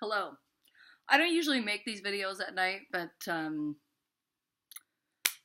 Hello. I don't usually make these videos at night, but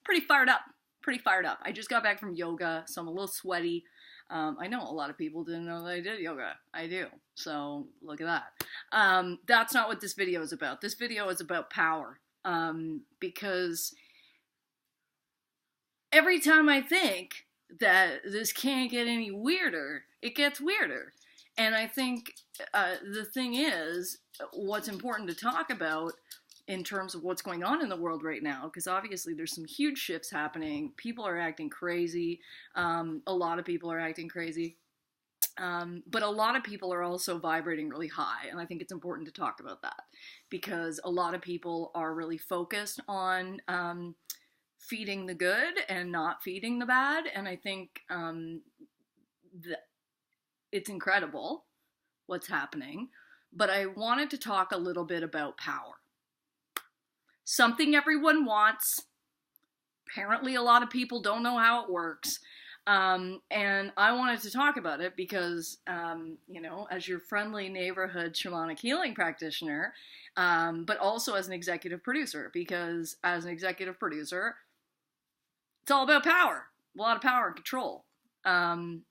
pretty fired up. Pretty fired up. I just got back from yoga, so I'm a little sweaty. I know a lot of people didn't know that I did yoga. I do. So look at that. That's not what this video is about. This video is about power. Because every time I think that this can't get any weirder, it gets weirder. And I think the thing is, what's important to talk about in terms of what's going on in the world right now, because obviously there's some huge shifts happening. People are acting crazy. A lot of people are acting crazy. But a lot of people are also vibrating really high. And I think it's important to talk about that because a lot of people are really focused on feeding the good and not feeding the bad. And I think it's incredible what's happening. But I wanted to talk a little bit about power. Something everyone wants. Apparently a lot of people don't know how it works. And I wanted to talk about it because, as your friendly neighborhood shamanic healing practitioner, but also as an executive producer, because as an executive producer, it's all about power, a lot of power and control. And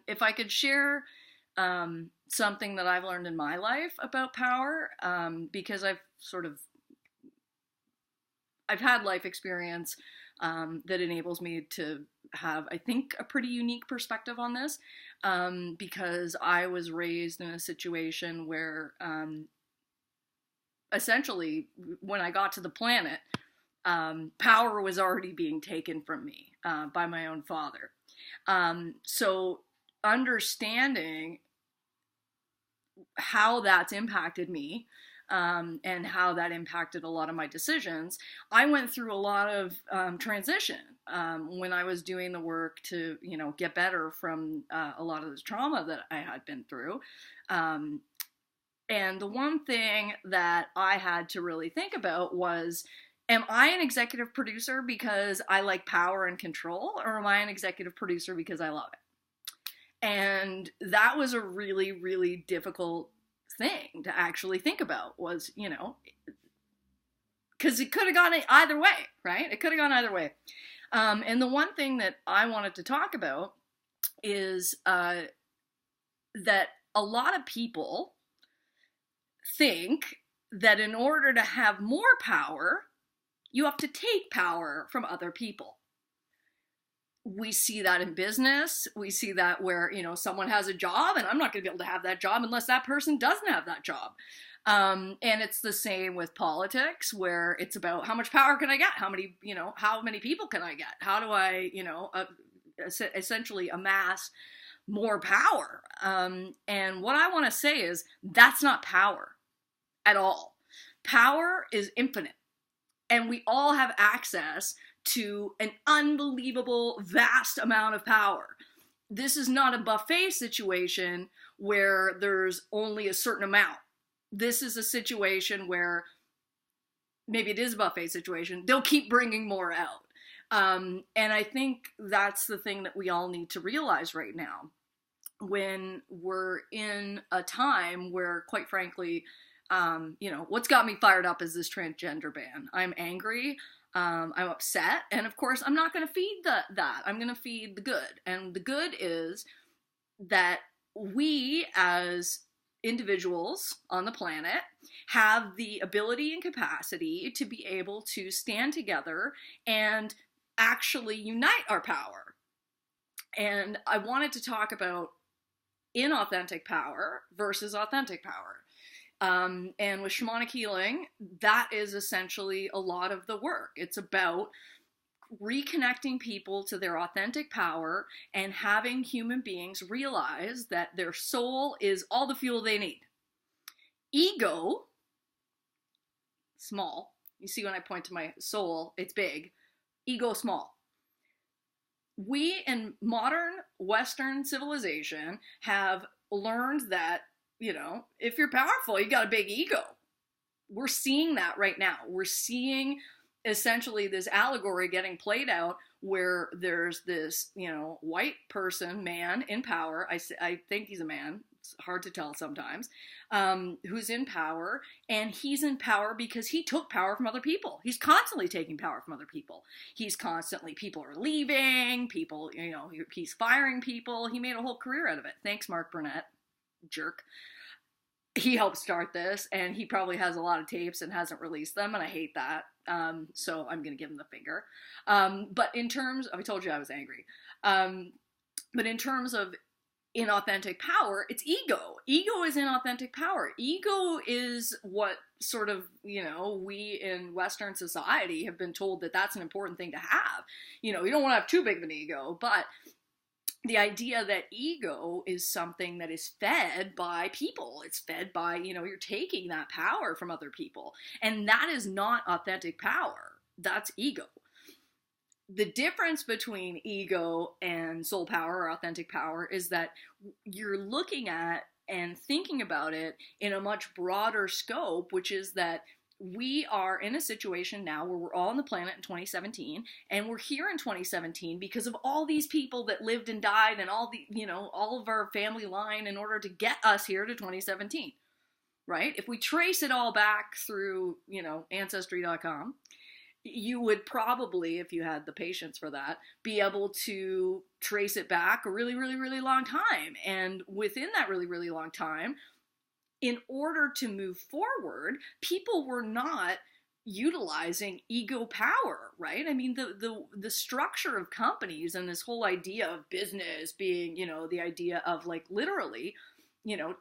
if I could share something that I've learned in my life about power, because I've had life experience that enables me to have, I think, a pretty unique perspective on this, because I was raised in a situation where essentially when I got to the planet, power was already being taken from me by my own father. So understanding how that's impacted me and how that impacted a lot of my decisions, I went through a lot of transition when I was doing the work to, get better from a lot of this trauma that I had been through. And the one thing that I had to really think about was, am I an executive producer because I like power and control, or am I an executive producer because I love it? And that was a really, really difficult thing to actually think about, was, because it could have gone either way, right? It could have gone either way. And the one thing that I wanted to talk about is that a lot of people think that in order to have more power, you have to take power from other people. We see that in business. We see that where, someone has a job and I'm not going to be able to have that job unless that person doesn't have that job. And it's the same with politics, where it's about how much power can I get? How many people can I get? How do I, essentially amass more power? And what I want to say is that's not power at all. Power is infinite. And we all have access to an unbelievable, vast amount of power. This is not a buffet situation where there's only a certain amount. This is a situation where maybe it is a buffet situation. They'll keep bringing more out. And I think that's the thing that we all need to realize right now, when we're in a time where, quite frankly, what's got me fired up is this transgender ban. I'm angry. I'm upset. And of course, I'm not going to feed that. I'm going to feed the good. And the good is that we as individuals on the planet have the ability and capacity to be able to stand together and actually unite our power. And I wanted to talk about inauthentic power versus authentic power. And with shamanic healing, that is essentially a lot of the work. It's about reconnecting people to their authentic power and having human beings realize that their soul is all the fuel they need. Ego, small. You see when I point to my soul, it's big. Ego, small. We in modern Western civilization have learned that, if you're powerful, you got a big ego. We're seeing that right now. We're seeing essentially this allegory getting played out where there's this, white person, man in power. I think he's a man. It's hard to tell sometimes, who's in power, and he's in power because he took power from other people. He's constantly taking power from other people. People are leaving, he's firing people. He made a whole career out of it. Thanks, Mark Burnett, jerk. He helped start this, and he probably has a lot of tapes and hasn't released them, and I hate that. So I'm going to give him the finger. But in terms of, I told you I was angry. But in terms of inauthentic power, it's ego. Ego is inauthentic power. Ego is what sort of, we in Western society have been told that that's an important thing to have. You don't want to have too big of an ego, but the idea that ego is something that is fed by people. It's fed by, you're taking that power from other people. And that is not authentic power. That's ego. The difference between ego and soul power or authentic power is that you're looking at and thinking about it in a much broader scope, which is that we are in a situation now where we're all on the planet in 2017, and we're here in 2017 because of all these people that lived and died and all of our family line in order to get us here to 2017, right? If we trace it all back through, Ancestry.com, you would probably, if you had the patience for that, be able to trace it back a really, really, really long time. And within that really, really long time, in order to move forward, people were not utilizing ego power, right? I mean, the structure of companies and this whole idea of business being, the idea of like literally,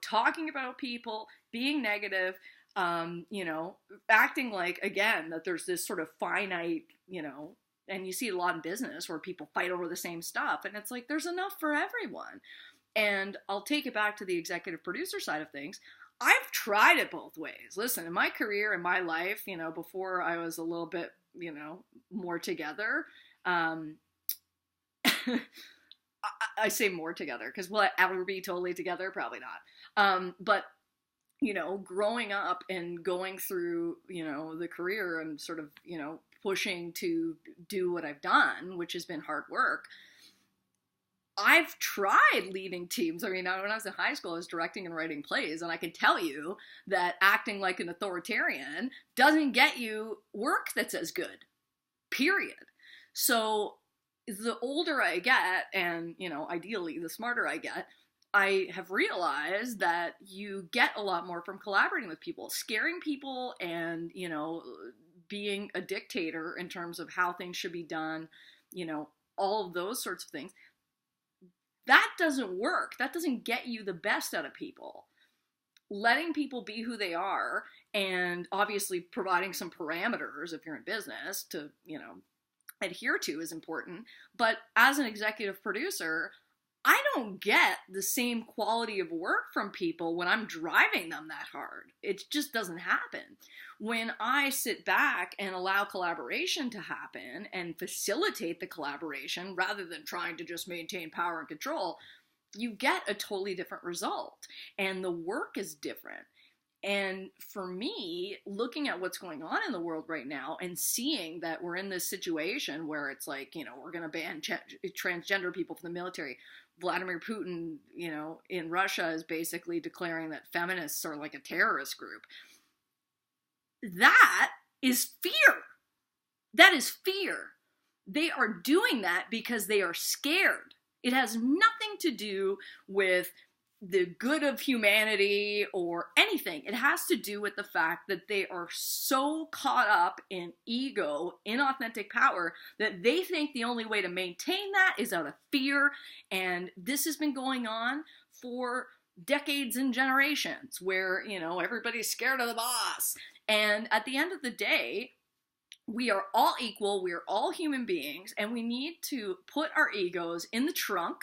talking about people, being negative, acting like, again, that there's this sort of finite, and you see a lot in business where people fight over the same stuff, and it's like, there's enough for everyone. And I'll take it back to the executive producer side of things. I've tried it both ways. Listen, in my career, in my life, before I was a little bit, more together, I say more together, because will I ever be totally together? Probably not. But growing up and going through, the career and sort of, pushing to do what I've done, which has been hard work, I've tried leading teams. I mean, when I was in high school, I was directing and writing plays, and I can tell you that acting like an authoritarian doesn't get you work that's as good, period. So the older I get, and, ideally the smarter I get, I have realized that you get a lot more from collaborating with people, scaring people, and, being a dictator in terms of how things should be done, all of those sorts of things. That doesn't work. That doesn't get you the best out of people. Letting people be who they are, and obviously providing some parameters if you're in business to, adhere to is important. But as an executive producer, I don't get the same quality of work from people when I'm driving them that hard. It just doesn't happen. When I sit back and allow collaboration to happen and facilitate the collaboration rather than trying to just maintain power and control, you get a totally different result. And the work is different. And for me, looking at what's going on in the world right now and seeing that we're in this situation where it's like, we're going to ban transgender people from the military. Vladimir Putin, in Russia is basically declaring that feminists are like a terrorist group. That is fear. That is fear. They are doing that because they are scared. It has nothing to do with the good of humanity or anything. It has to do with the fact that they are so caught up in ego, inauthentic power, that they think the only way to maintain that is out of fear. And this has been going on for decades and generations where, everybody's scared of the boss. And at the end of the day, we are all equal. We are all human beings, and we need to put our egos in the trunk,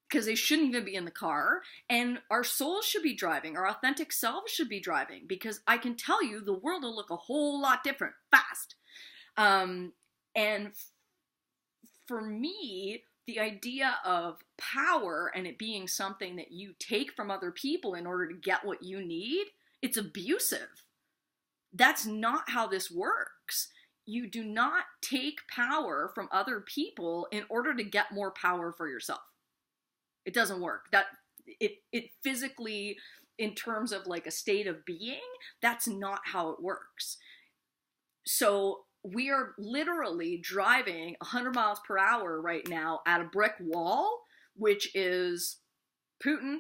because they shouldn't even be in the car, and our souls should be driving, our authentic selves should be driving, because I can tell you the world will look a whole lot different fast. And for me, the idea of power and it being something that you take from other people in order to get what you need, it's abusive. That's not how this works. You do not take power from other people in order to get more power for yourself. It doesn't work. it physically, in terms of like a state of being, that's not how it works. So we are literally driving 100 miles per hour right now at a brick wall, which is Putin,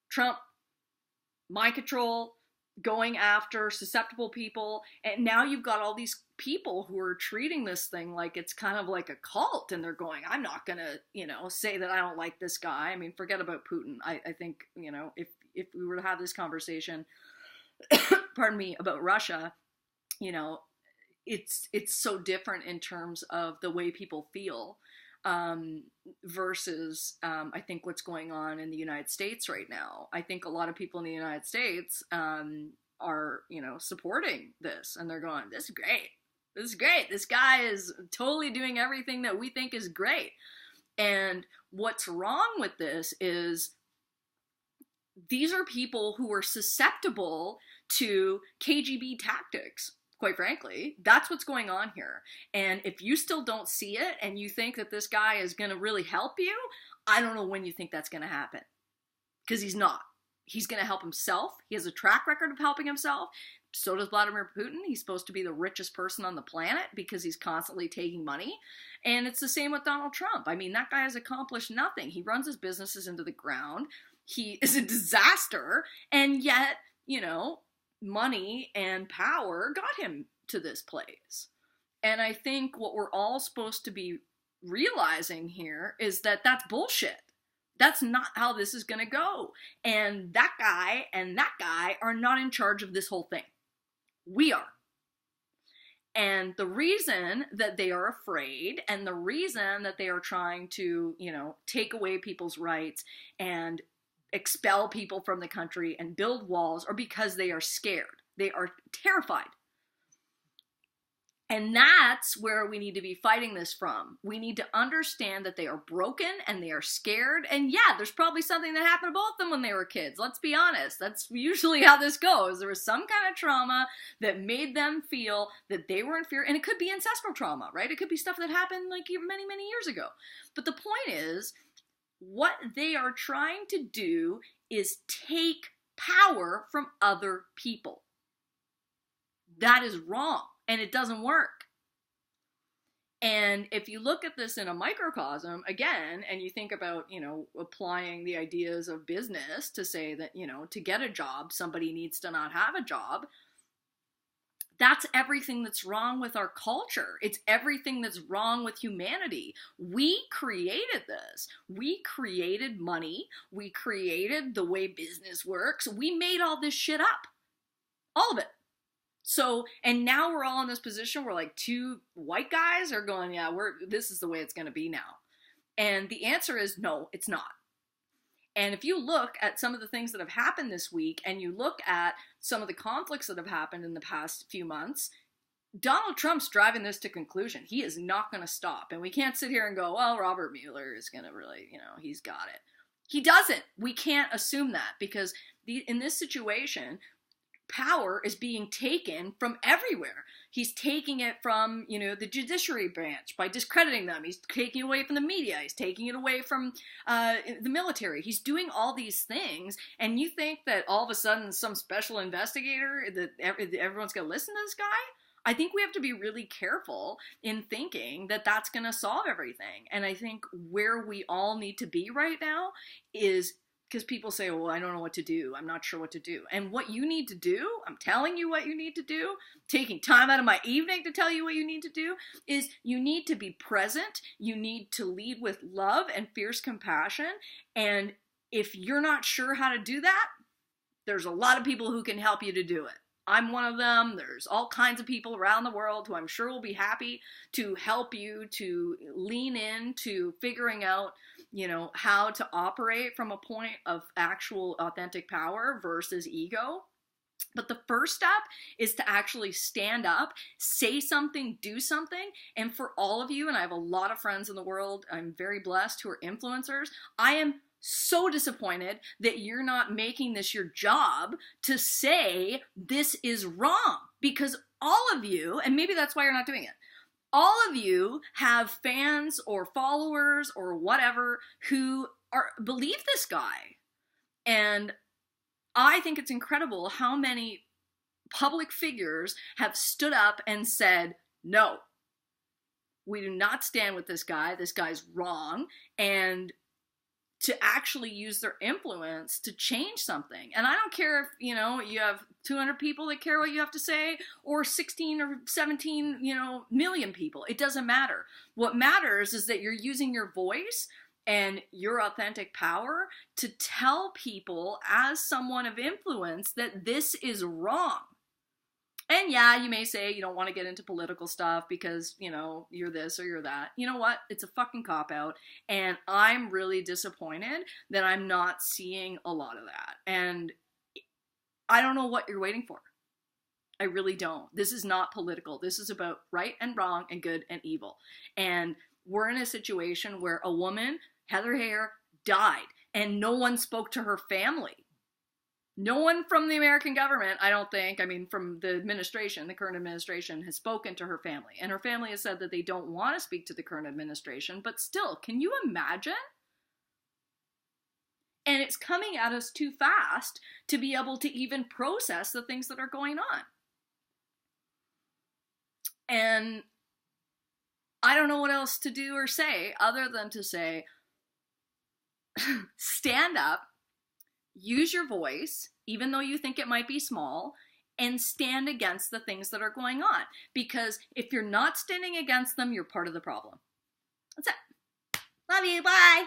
Trump, mind control, going after susceptible people. And now you've got all these people who are treating this thing like it's kind of like a cult, and they're going, I'm not gonna, say that I don't like this guy. I mean, forget about Putin. I think, if we were to have this conversation, pardon me, about Russia, it's so different in terms of the way people feel, versus I think what's going on in the United States right now. I think a lot of people in the United States are, supporting this, and they're going, this is great. This is great. This guy is totally doing everything that we think is great. And what's wrong with this is these are people who are susceptible to KGB tactics. Quite frankly, that's what's going on here. And if you still don't see it and you think that this guy is going to really help you, I don't know when you think that's going to happen. Because he's not. He's going to help himself. He has a track record of helping himself. So does Vladimir Putin. He's supposed to be the richest person on the planet because he's constantly taking money. And it's the same with Donald Trump. I mean, that guy has accomplished nothing. He runs his businesses into the ground. He is a disaster. And yet, money and power got him to this place. And I think what we're all supposed to be realizing here is that that's bullshit. That's not how this is going to go. And that guy are not in charge of this whole thing. We are. And the reason that they are afraid, and the reason that they are trying to, take away people's rights and expel people from the country and build walls, are because they are scared. They are terrified. And that's where we need to be fighting this from. We need to understand that they are broken and they are scared. And yeah, there's probably something that happened to both of them when they were kids. Let's be honest. That's usually how this goes. There was some kind of trauma that made them feel that they were inferior. And it could be ancestral trauma, right? It could be stuff that happened like many, many years ago. But the point is, what they are trying to do is take power from other people. That is wrong, and it doesn't work. And if you look at this in a microcosm, again, and you think about, applying the ideas of business to say that, to get a job, somebody needs to not have a job. That's everything that's wrong with our culture. It's everything that's wrong with humanity. We created this. We created money. We created the way business works. We made all this shit up. All of it. So, and now we're all in this position where like two white guys are going, yeah, this is the way it's going to be now. And the answer is no, it's not. And if you look at some of the things that have happened this week, and you look at some of the conflicts that have happened in the past few months, Donald Trump's driving this to conclusion. He is not going to stop. And we can't sit here and go, well, Robert Mueller is going to really, he's got it. He doesn't. We can't assume that, because in this situation, power is being taken from everywhere. He's taking it from, the judiciary branch by discrediting them. He's taking it away from the media. He's taking it away from the military. He's doing all these things. And you think that all of a sudden some special investigator, that everyone's going to listen to this guy? I think we have to be really careful in thinking that that's going to solve everything. And I think where we all need to be right now is, because people say, well, I don't know what to do. I'm not sure what to do. And what you need to do, I'm telling you what you need to do, taking time out of my evening to tell you what you need to do, is you need to be present. You need to lead with love and fierce compassion. And if you're not sure how to do that, there's a lot of people who can help you to do it. I'm one of them. There's all kinds of people around the world who I'm sure will be happy to help you to lean into figuring out, how to operate from a point of actual authentic power versus ego. But the first step is to actually stand up, say something, do something. And for all of you, and I have a lot of friends in the world, I'm very blessed, who are influencers, I am so disappointed that you're not making this your job to say this is wrong, because all of you, and maybe that's why you're not doing it, all of you have fans or followers or whatever who believe this guy. And I think it's incredible how many public figures have stood up and said, no, we do not stand with this guy. This guy's wrong. And to actually use their influence to change something. And I don't care if, you know, you have 200 people that care what you have to say, or 16 or 17, you know, million people. It doesn't matter. What matters is that you're using your voice and your authentic power to tell people, as someone of influence, that this is wrong. And yeah, you may say you don't want to get into political stuff because, you know, you're this or you're that. You know what? It's a fucking cop-out. And I'm really disappointed that I'm not seeing a lot of that. And I don't know what you're waiting for. I really don't. This is not political. This is about right and wrong and good and evil. And we're in a situation where a woman, Heather Heyer, died and no one spoke to her family. No one from the American government, I don't think, I mean, from the administration, the current administration, has spoken to her family. And her family has said that they don't want to speak to the current administration, but still, can you imagine? And it's coming at us too fast to be able to even process the things that are going on. And I don't know what else to do or say other than to say, stand up, use your voice, even though you think it might be small, and stand against the things that are going on. Because if you're not standing against them, you're part of the problem. That's it. Love you. Bye.